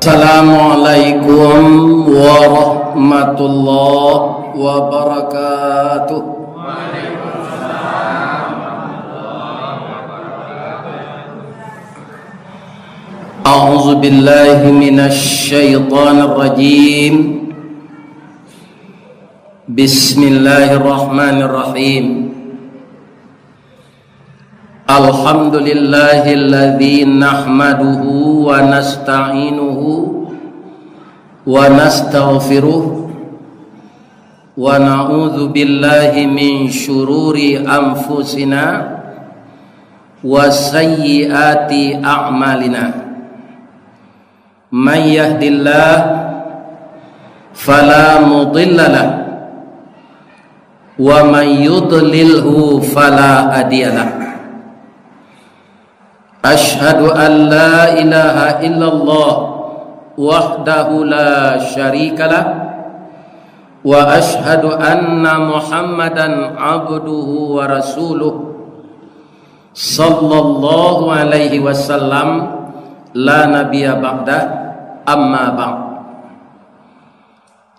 Assalamualaikum warahmatullahi wabarakatuh. A'udzu billahi minasy syaithanir rajim. Bismillahirrahmanirrahim. Alhamdulillahilladzi nahmaduhu wa nasta'inuhu wa nastaghfiruh wa na'udzu billahi min syururi anfusina wa sayyiati a'malina. May yahdillah fala mudilla lahu wa may yudlilhu fala hadiyalah. Ashhadu an la ilaha illallah wahdahu la syarikalah wa ashhadu anna Muhammadan abduhu wa rasuluh sallallahu alaihi wasallam la nabiyya ba'da amma ba'd.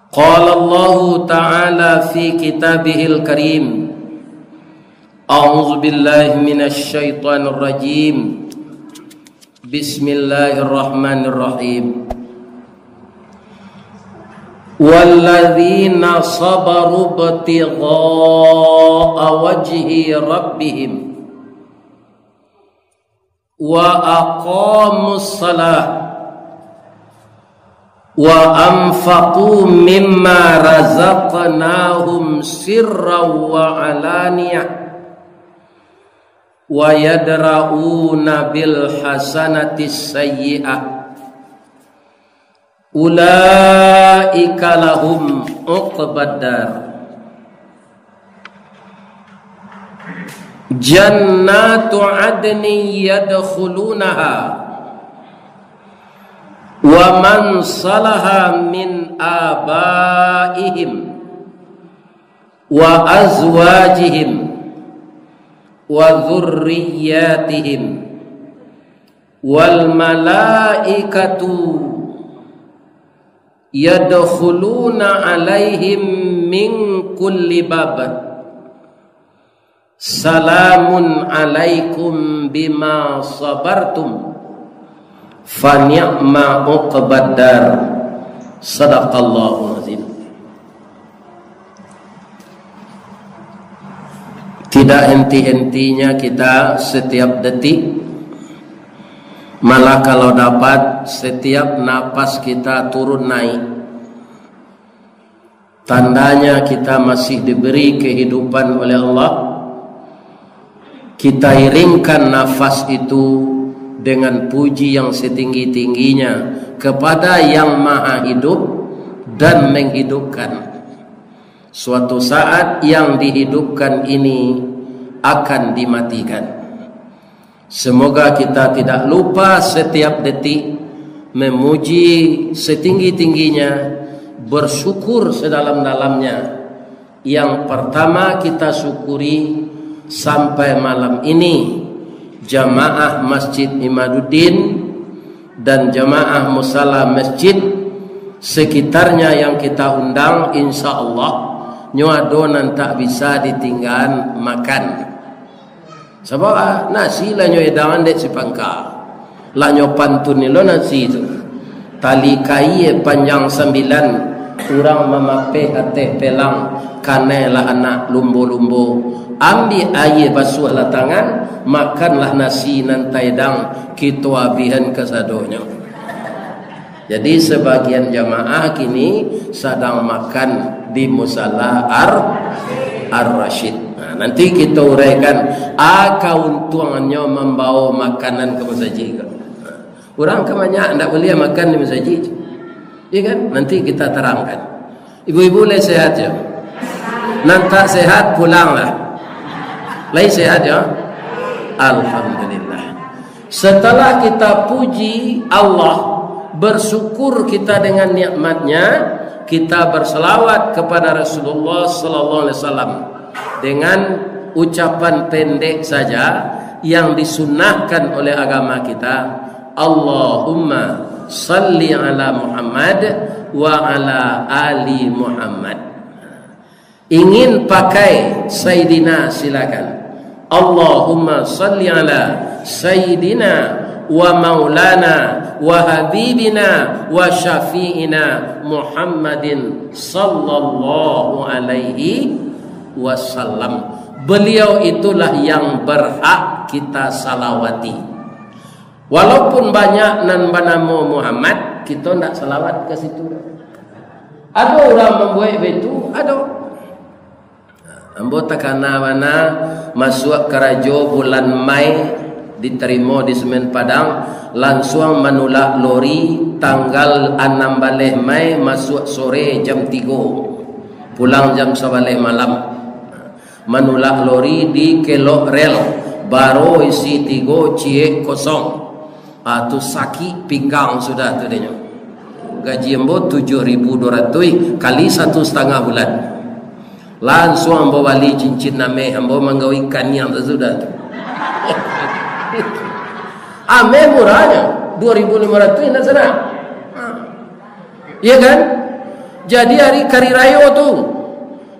Qala Allah ta'ala fi kitabihil karim. A'udzu billahi minasy syaithanir rajim. Bismillahirrahmanirrahim. Walladzina sabaru ibtigha'a wajhi rabbihim wa aqamus salah wa anfaqu mimma razaqnahum sirran wa alaniyah wa yadra'una bil hasanati sayyi'ah ulaika lahum uqbad dar jannatu adnin yadkhulunaha wa man salaha min abaihim wa azwajihim wa dzurriyyatihim wal malaikatu yadkhuluna alaihim min kulli bab salamun alaikum bima sabartum fa ni'ma uqbad dar. Sadaqallahu azim. Tidak henti-hentinya kita setiap detik, malah kalau dapat setiap napas kita turun naik. Tandanya kita masih diberi kehidupan oleh Allah. Kita iringkan nafas itu dengan puji yang setinggi-tingginya kepada yang maha hidup dan menghidupkan. Suatu saat yang dihidupkan ini akan dimatikan. Semoga kita tidak lupa setiap detik memuji setinggi-tingginya, bersyukur sedalam-dalamnya. Yang pertama kita syukuri sampai malam ini jamaah Masjid Imaduddin dan jamaah musala masjid sekitarnya yang kita undang, insya Allah nyoadonan tak bisa ditinggal makan. Sebab nasi lah nyo edangan dek sipangka, lah nyo pantun ni lo nasi tu tali kai panjang 9, urang mamape hate pelang kanela anak lumbo-lumbo, ambil air basuh lah tangan, makanlah nasi nantai dang kita abihan kesadonya. Jadi sebagian jamaah kini sedang makan di musala Ar-Rasyid. Nah, nanti kita uraikan keuntungannya membawa makanan ke masjid. Orang kebanyakan tidak boleh makan di masjid, ya kan? Nanti kita terangkan. Ibu-ibu boleh sehat ya? Nanti sehat pulanglah. Lain sehat ya? Alhamdulillah. Setelah kita puji Allah, bersyukur kita dengan nikmatnya, kita berselawat kepada Rasulullah sallallahu alaihi wasallam dengan ucapan pendek saja yang disunnahkan oleh agama kita. Allahumma salli ala Muhammad wa ala ali Muhammad. Ingin pakai Sayyidina silakan. Allahumma salli ala Sayyidina wa maulana wa habibina wa syafi'ina Muhammadin sallallahu alaihi wasallam. Beliau itulah yang berhak kita salawati. Walaupun banyak nan bernama Muhammad, kita nak salawat ke situ. Ada orang membuat begitu, ada. Ambo takana mana masuk ke rajo bulan Mai, diterima di Semen Padang, langsung menolak lori tanggal 6 baleh Mai, masuk sore jam 3, pulang jam 11 malam. Menolak lori di Kelok Rel, baru isi 3 cie kosong. Tu sakit pinggang sudah tu dia. Gaji ambo 7.200 kali 1,5 bulan. Langsung ambo bali cincin name, ambo manggawi ikan yang sudah tu. Ame murahnya 2.500 nak sana. Iya kan? Jadi hari kari raya tu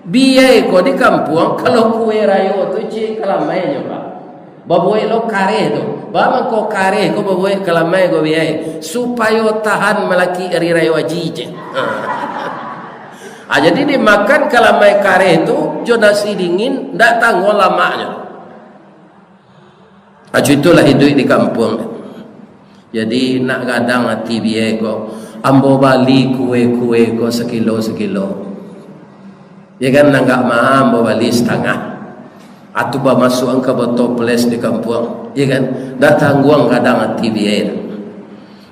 biaya ko di kampung kalau kue raya tu cik kalamai je pak. Babuai lo kare tu. Bama ko kare ko babuai kalamai ko biaya supaya tahan melaki hari raya wajib. Jadi dimakan kalamai kare tu jo nasi dingin ndak tangguh lamanya. Itulah hidup di kampung. Jadi nak gadang hati biaya ko ambo bali kue-kue ko sekilo. Ya kan nanggak mahal ambo bali setengah. Atau bah masuk angka botol peles di kampung. Ya kan datang guang gadang hati biaya.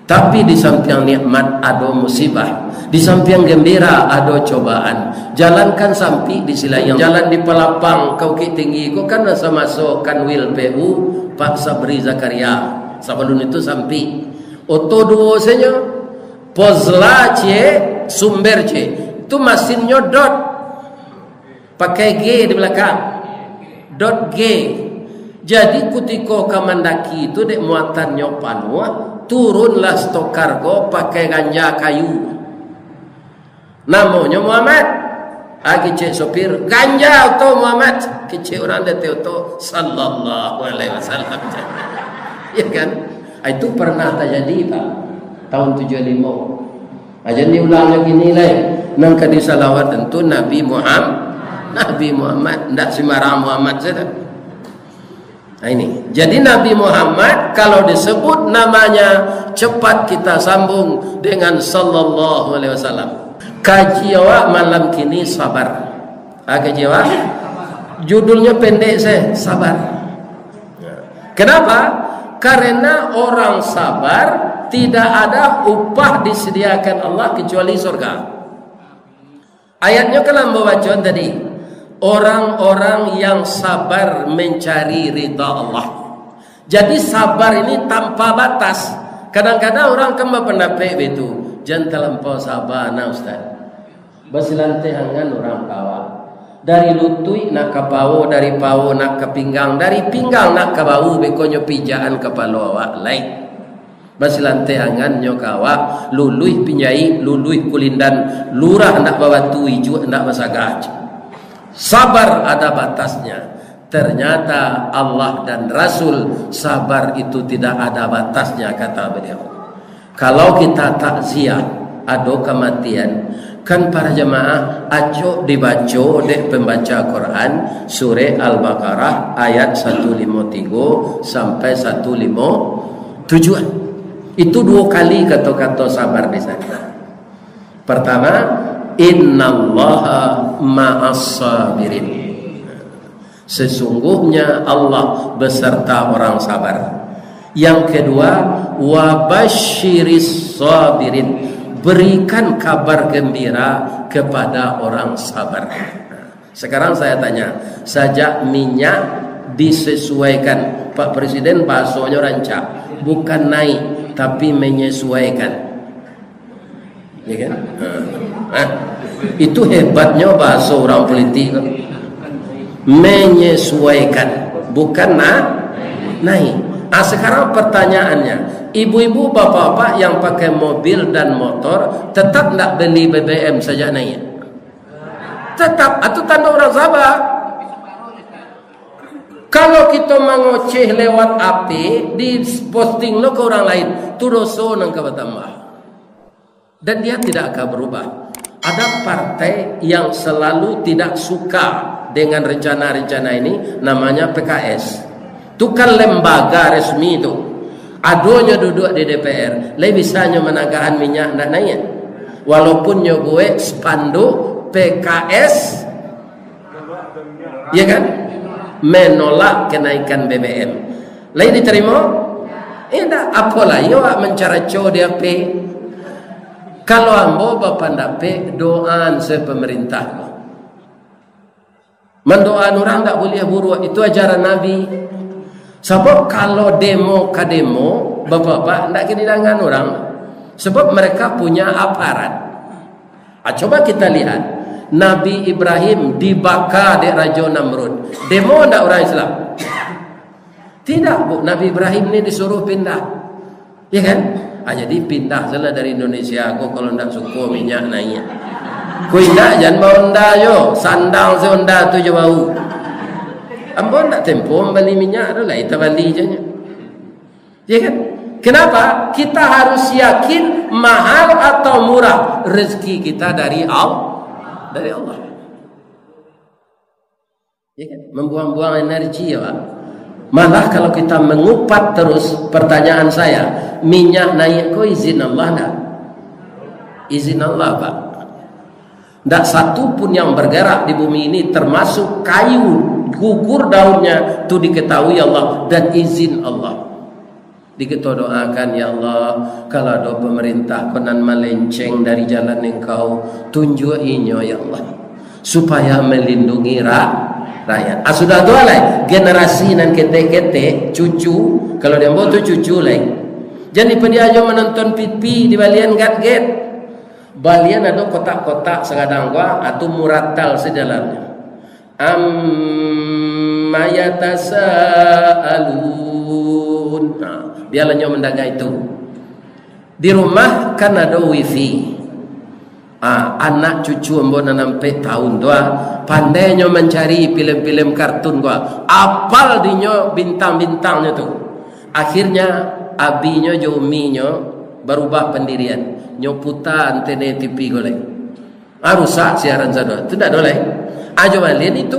Tapi di samping nikmat ada musibah, di samping gembira ada cobaan. Jalankan sampai di sila yang jalan di Pelapang Bukit Tinggi ko kan masa masuk Kanwil PU Pak Sabri Zakaria. Sebelum itu sampai oto duo senya pozla cie sumber cie itu mesin nyodot pakai G di belakang dot G. Jadi kutiko kamandaki itu dek muatan nyopanwa turunlah stok kargo pakai ganja kayu. Namanya Muhammad. Kecik sopir ganja atau Muhammad. Kecik orang dete auto sallallahu alaihi wasallam. Ya kan? Itu pernah terjadi Pak. Tahun 75. Jadi ulang lagi nilai. Nang kadi salawat tentu Nabi Muhammad. Nabi Muhammad ndak sembarang Muhammad saja. Nah ini. Jadi Nabi Muhammad kalau disebut namanya cepat kita sambung dengan sallallahu alaihi wasallam. Kaji awak malam kini sabar. Kaji awak judulnya pendek saya, sabar. Kenapa? Karena orang sabar tidak ada upah disediakan Allah kecuali surga. Ayatnya kan membaca tadi, orang-orang yang sabar mencari ridha Allah. Jadi sabar ini tanpa batas. Kadang-kadang orang kan berpendapat itu, jangan terlampau sabar nah Ustaz. Bersilantai hangan orang kawa. Dari lutui nak ke pawo, dari pawo nak ke pinggang, dari pinggang nak ke bau, bekonyo pijaan kepala awak lain. Bersilantai hangan nyokawa, lului pinjai, lului kulindan, lurah nak bawa tu hijau nak basagaj. Sabar ada batasnya. Ternyata Allah dan Rasul sabar itu tidak ada batasnya kata beliau. Kalau kita takziah ada kematian, kan para jemaah aco dibaca dek pembaca Quran surah Al-Baqarah ayat 153 sampai 157. Itu 2 kali kata-kata sabar di sana. Pertama, innallaha ma'as sabirin. Sesungguhnya Allah beserta orang sabar. Yang kedua, wabasyiris sabirin. Berikan kabar gembira kepada orang sabar. Sekarang saya tanya, sejak minyak disesuaikan, Pak Presiden bahasanya rancak, bukan naik tapi menyesuaikan. Ya kan? Itu hebatnya bahasa orang politik. Menyesuaikan, bukan naik. Sekarang pertanyaannya, Ibu-ibu, bapak-bapak yang pakai mobil dan motor tetap nak beli BBM saja naik. Tetap, itu tanda orang sabar. Kalau kita mengoceh lewat api, di posting lo ke orang lain, tu dosa nang bertambah. Dan dia tidak akan berubah. Ada partai yang selalu tidak suka dengan rencana-rencana ini, namanya PKS. Itu kan lembaga resmi itu. Adonya duduk di DPR, lebih bisanya menagahan minyak ndak naik. Walaupun nyoboe spanduk PKS, ya kan? Menolak kenaikan BBM. Lain diterima? Tidak. Apalah yo mencaraco dia pe. Kalau ambo bapak ndak pe doaan se pemerintah. Mendoaan orang tak boleh buruk, itu ajaran Nabi. Sebab kalau demo ke demo, bapak-bapak ndak kehilangan orang. Sebab mereka punya aparat. Coba kita lihat. Nabi Ibrahim dibakar di Raja Namrud. Demo ndak orang Islam? Tidak, Bu. Nabi Ibrahim ni disuruh pindah. Ya kan? Jadi pindah salah dari Indonesia. Aku kalau ndak suka minyak naik. Ku indah jangan bawa onda yo. Sandang se onda tu je bau. Ambo ndak tempo beli minyak dah lah, kita beli je nya. Ya kan? Kenapa? Kita harus yakin mahal atau murah rezeki kita dari Allah. Dari Allah. Ya kan? Membuang-buang energi ya Pak. Malah kalau kita mengupat terus, pertanyaan saya, minyak naik kok izin Allah enggak? Izin Allah Pak. Tidak satu pun yang bergerak di bumi ini termasuk kayu gugur daunnya itu diketahui Allah dan izin Allah. Kita doakan ya Allah, kalau ada pemerintah konan melenceng dari jalan Engkau, tunjukinya ya Allah supaya melindungi rakyat. Sudah doa lah generasi nan kete-kete cucu, kalau dia mau tu cucu lah. Jadi dia aja menonton pipi di balian gat-get. Balian ada kotak-kotak segadang gua atau muratal sejalannya. Amma yatasaalun. Dia hanya mendaga itu. Di rumah kan ada wifi. Anak cucu mbok nampe tahun doa pandainya mencari film-film kartun gua. Apal dinyo bintang-bintangnya tu. Akhirnya abinya jo uminya berubah pendirian. Nyoputa antene TV golek. Rusak siaran sadua. Tidak boleh. Ajo balian itu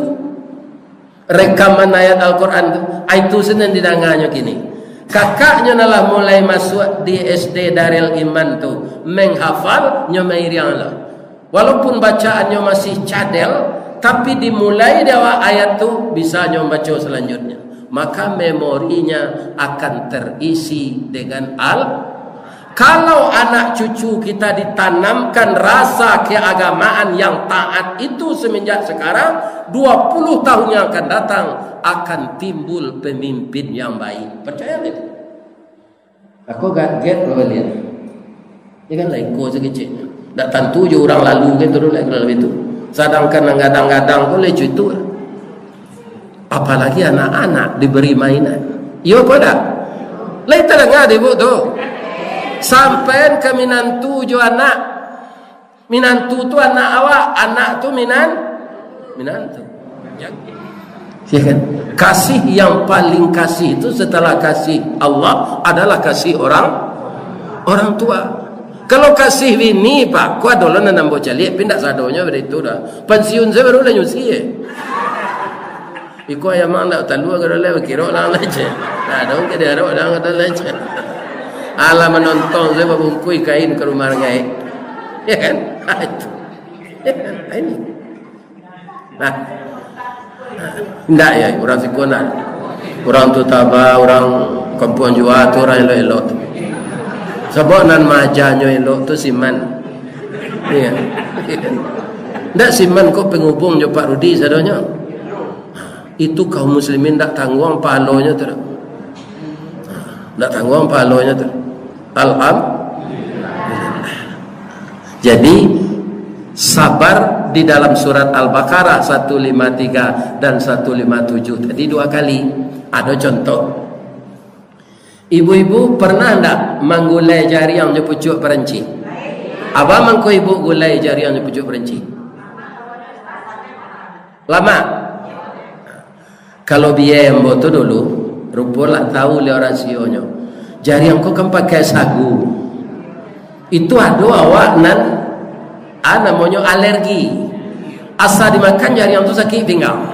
rekaman ayat Al-Quran itu senen didangannya kini. Kakaknya nalah mulai masuk di SD Darul Iman tu menghafal nyomairiang lah. Walaupun bacaannya masih cadel, tapi dimulai dewa ayat tu bisa nyombaca selanjutnya. Maka memorinya akan terisi dengan Kalau anak cucu kita ditanamkan rasa keagamaan yang taat itu semenjak sekarang, 20 tahun yang akan datang akan timbul pemimpin yang baik. Percaya tak? Aku kaget kalau lihat. Dia kan laiko sekecil. Tak tentu je orang lalu kan terus kalau itu. Sedangkan gadang-gadang boleh cuitu. Apalagi anak-anak diberi mainan. Yo pada. Lain terdengar ibu tu. Sampai ke minantu jo anak. Minantu tu anak awak, anak tu minantu. Ya kan? Kasih yang paling kasih itu setelah kasih Allah adalah kasih orang tua. Kalau kasih bini Pak, ku adalah nanam bocali pindah sadonya begitu dah. Pensiun saya baru lah nyusi. Iku ayam mana talu agar le kira lang leje. Nah, dong ke dia orang ada leje. Ala menonton saya babungkui kain ke rumah ngai. Ya kan? Itu. Ya kan? Ini. Nah. Enggak ya, orang sikona. Orang tu taba, orang kampung jua tu orang elok-elok. Sebab nan majanya elok tu siman. Iya. Enggak siman kok penghubung jo Pak Rudi sadonya. Itu kaum muslimin tak tanggung palonya tu. Tak tanggung palonya tu. Jadi sabar di dalam surat Al-Baqarah 153 dan 157 tadi 2 kali. Ada contoh. Ibu-ibu pernah tak menggulai jari yang pucuk peranci? Apa mangko ibu gulai jari yang pucuk peranci? Lama. Kalau biaya yang boto dulu, rupalah tahu le rasionya. Jari yang kau kan pakai sagu. Itu ada awak nan namanya alergi. Asal dimakan jari yang tu sakit pinggang.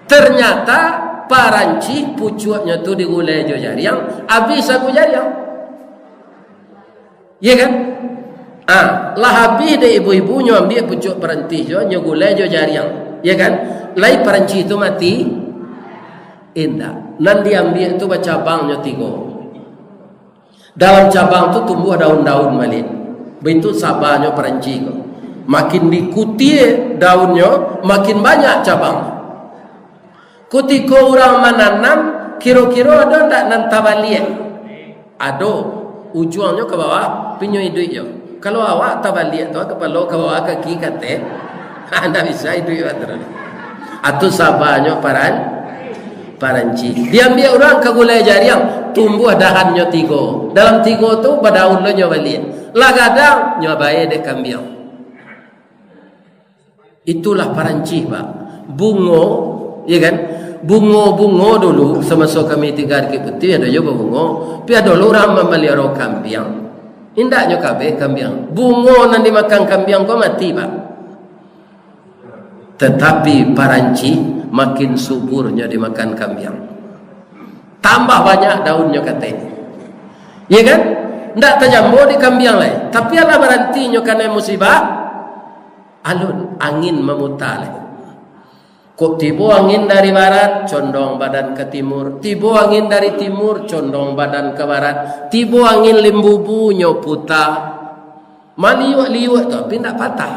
Ternyata paranci pucuknya tu digulai jo jari yang habis sagu jari yang. Ya kan? Lah habis de ibu-ibunya ambil pucuk peranti jo nyogulai jo jari yang. Ya kan? Lai paranci itu mati. Indah. Nan diambil tu cabangnya 3. Dalam cabang tu tumbuh daun-daun malik. Begitu sabarnya peranci ko. Makin diikuti daunnya, makin banyak cabang. Ketika orang menanam, kira-kira ada tak nan tabaliak? Ada. Ujungnya ke bawah, pinyoi duit je. Kalau awak tabaliak tu, kepala ke bawah kaki kata, anda bisa duit terus. Atau sabarnya paranci. Diambil orang ke gulai jari yang tumbuh dahannya 3. Dalam 3 tu berdaun lo nyoba balik. Lagadang nyoba dek kambiang. Itulah paranci pak. Bungo, ya kan? Bungo dulu semasa kami tinggal di Putih ada juga bungo. Pi ada orang memelihara kambiang. Indaknya kabeh kambiang. Bungo nanti makan kambiang kau mati pak. Tetapi paranci makin suburnya dimakan kambiang. Tambah banyak daunnya katanya. Ya kan? Ndak tajambo di kambiang lain. Tapi ala berantinya karena musibah alun angin memutar. Kok tiba angin dari barat condong badan ke timur, tiba angin dari timur condong badan ke barat, tiba angin lembubunya putar. Maliwak-liwak tu tapi ndak patah.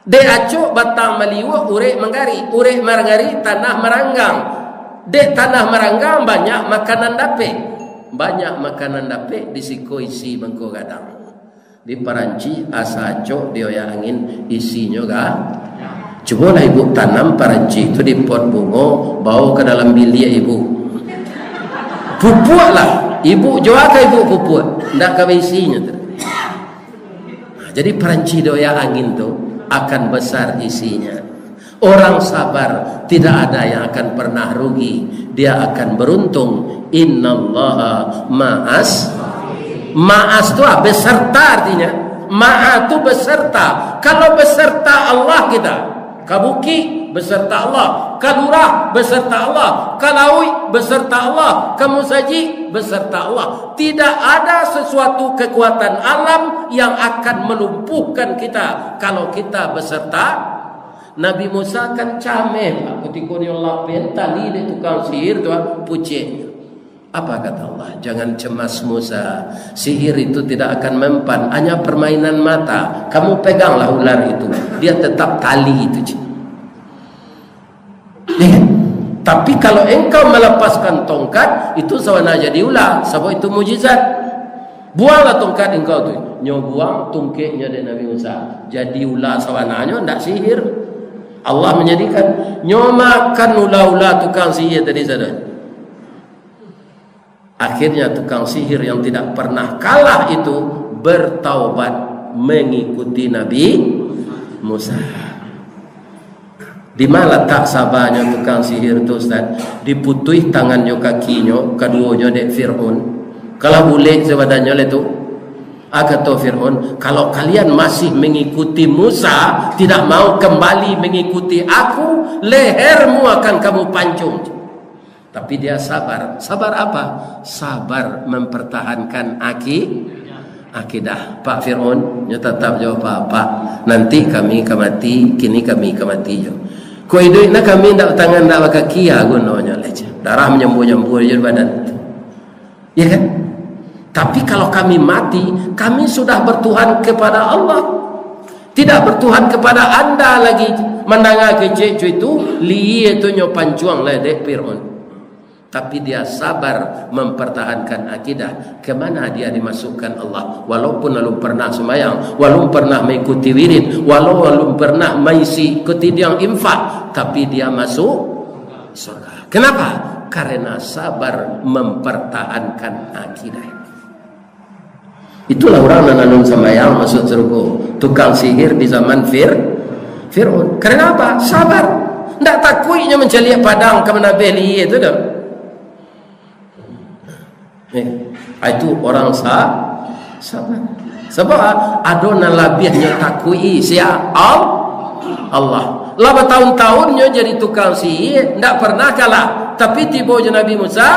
Dek acuk batang maliwak urek menggari, urek menggari tanah meranggang. Dek tanah meranggang banyak makanan dapet. Banyak makanan dapet disiko isi mengko gadang. Di paranci asa acuk dia yang angin isinya gak. Cobalah ibu tanam paranci itu di pot bunga, bawa ke dalam bilik ibu. Pupuklah. Ibu jual ke ibu pupuk, ndak ke isinya. Jadi paranci dia angin tu akan besar isinya. Orang sabar tidak ada yang akan pernah rugi. Dia akan beruntung. Innallaha ma'as. Ma'as tu beserta artinya. Ma'a tu beserta. Kalau beserta Allah kita. Kabuki beserta Allah. Kalurah beserta Allah. Kalaui beserta Allah. Kamusaji beserta Allah. Tidak ada sesuatu kekuatan alam yang akan melumpuhkan kita kalau kita beserta. Nabi Musa kan camel ketika dia lapin tali di tukang sihir tu pucik. Apa kata Allah? Jangan cemas Musa. Sihir itu tidak akan mempan, hanya permainan mata. Kamu peganglah ular itu, dia tetap tali itu. Tapi kalau engkau melepaskan tongkat, itu sawana jadi ular. Sebab itu mujizat. Buanglah tongkat engkau tu. Nyo buang tungkeknya dari Nabi Musa. Jadi ular sawananya ndak sihir. Allah menjadikan nyo makan ular-ular tukang sihir tadi sana. Akhirnya tukang sihir yang tidak pernah kalah itu bertaubat mengikuti Nabi Musa. Di mana tak sabarnya tukang sihir itu Ustaz? Diputuih tangannya kakinya, keduanya dek Fir'aun. Kalau boleh sebadannya itu, kata Fir'aun, kalau kalian masih mengikuti Musa, tidak mau kembali mengikuti aku, lehermu akan kamu pancung. Tapi dia sabar. Sabar apa? Sabar mempertahankan akidah. Pak Fir'aun, dia tetap jawab Pak. Nanti kami kemati, kini kami kemati. Kau hidup nak kami tak tangan tak kaki ya gunanya leca. Darah menyembur-nyembur je badan. Ya kan? Tapi kalau kami mati, kami sudah bertuhan kepada Allah. Tidak bertuhan kepada anda lagi. Mendengar kecik itu, liye tu nyo pancuang lah dek Fir'aun. Tapi dia sabar mempertahankan akidah. Kemana dia dimasukkan Allah? Walaupun belum pernah sembahyang, walaupun pernah mengikuti wirid, walaupun pernah mengisi ketidian infak, tapi dia masuk surga. Kenapa? karena sabar mempertahankan akidah. Itulah orang nananun sembahyang masuk surga, tukang sihir di zaman Fir'aun. Karena apa? Sabar. Tidak takutnya mencari padang ke mana beli itu dah. Itu orang sabar. Sebab ada nalabihnya takui siapa? Allah. Lah bertahun-tahunnya jadi tukang sihir, tidak pernah kalah. Tapi tiba je Nabi Musa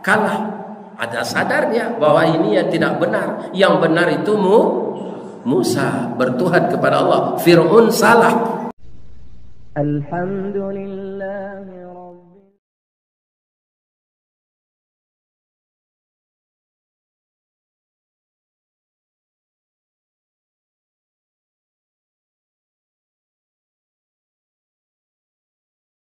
kalah. Ada sadarnya bahwa ini yang tidak benar. Yang benar itu Musa bertuhan kepada Allah. Fir'aun salah. Alhamdulillah.